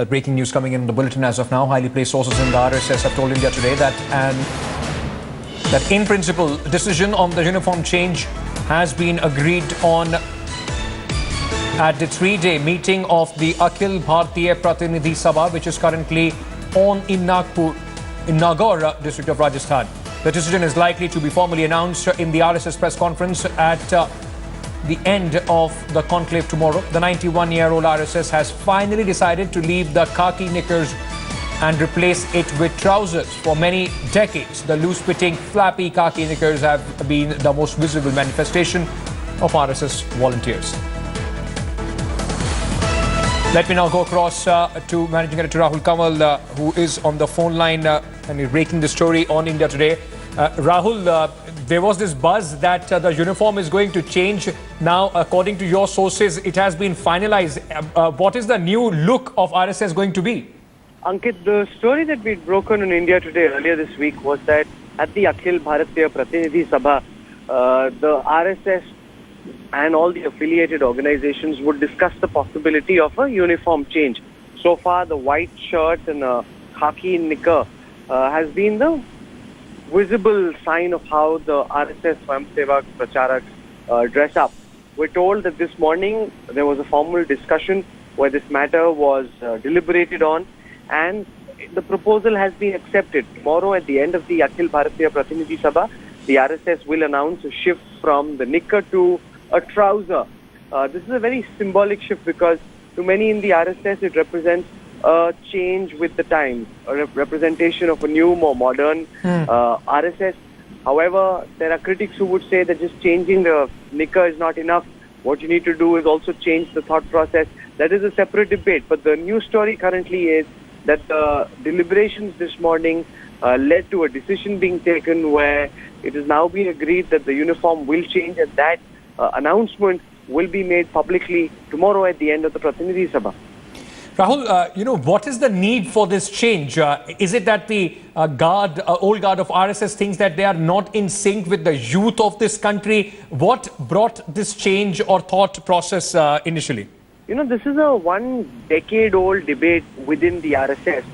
Breaking news coming in the bulletin as of now. Highly placed sources in the RSS have told India Today that in principle, decision on the uniform change has been agreed on at the 3-day meeting of the Akhil Bhartiya Pratinidhi Sabha, which is currently on in Nagpur, in Nagaur district of Rajasthan. The decision is likely to be formally announced in the RSS press conference at the end of the conclave tomorrow. The 91-year-old RSS has finally decided to leave the khaki knickers and replace it with trousers. For many decades, the loose-fitting, flappy khaki knickers have been the most visible manifestation of RSS volunteers. Let me now go across to Managing Editor Rahul Kamal, who is on the phone line and is breaking the story on India Today. Rahul, there was this buzz that the uniform is going to change. Now, according to your sources, it has been finalized. What is the new look of RSS going to be? Ankit, the story that we'd broken on India Today earlier this week was that at the Akhil Bhartiya Pratinidhi Sabha, the RSS and all the affiliated organizations would discuss the possibility of a uniform change. So far, the white shirt and a khaki knicker has been the visible sign of how the RSS Swayamsewak Pracharaks dress up. We're told that this morning there was a formal discussion where this matter was deliberated on, and the proposal has been accepted. Tomorrow at the end of the Akhil Bhartiya Pratinidhi Sabha, the RSS will announce a shift from the knicker to a trouser. This is a very symbolic shift because to many in the RSS it represents a change with the times, a representation of a new, more modern RSS. However, there are critics who would say that just changing the knicker is not enough. What you need to do is also change the thought process. That is a separate debate. But the news story currently is that the deliberations this morning led to a decision being taken where it has now been agreed that the uniform will change, and that announcement will be made publicly tomorrow at the end of the Pratinidhi Sabha. Rahul, what is the need for this change? Is it that the old guard of RSS thinks that they are not in sync with the youth of this country? What brought this change or thought process initially? This is a one-decade-old debate within the RSS.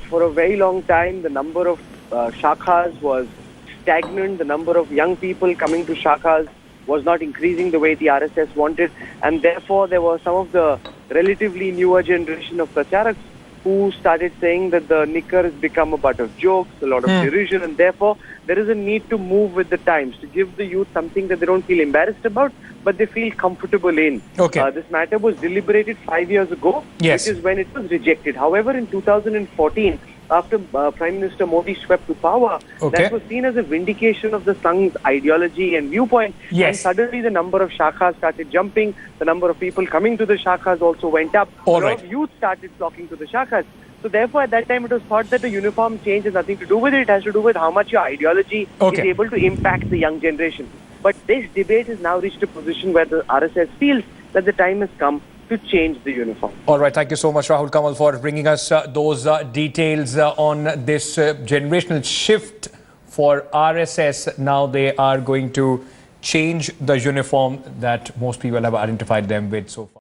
For a very long time, the number of shakhas was stagnant. The number of young people coming to shakhas was not increasing the way the RSS wanted, and therefore there were some of the relatively newer generation of pracharaks who started saying that the knicker has become a butt of jokes, a lot of derision, and therefore there is a need to move with the times, to give the youth something that they don't feel embarrassed about, but they feel comfortable in. Okay. This matter was deliberated 5 years ago, yes, which is when it was rejected. However, in 2014, after Prime Minister Modi swept to power, that was seen as a vindication of the Sangh's ideology and viewpoint. Yes. And suddenly the number of shakhas started jumping, the number of people coming to the shakhas also went up. A lot of youth started flocking to the shakhas. So therefore, at that time, it was thought that the uniform change has nothing to do with it. It has to do with how much your ideology is able to impact the young generation. But this debate has now reached a position where the RSS feels that the time has come to change the uniform. All right. Thank you so much, Rahul Kamal, for bringing us those details on this generational shift for RSS. Now they are going to change the uniform that most people have identified them with so far.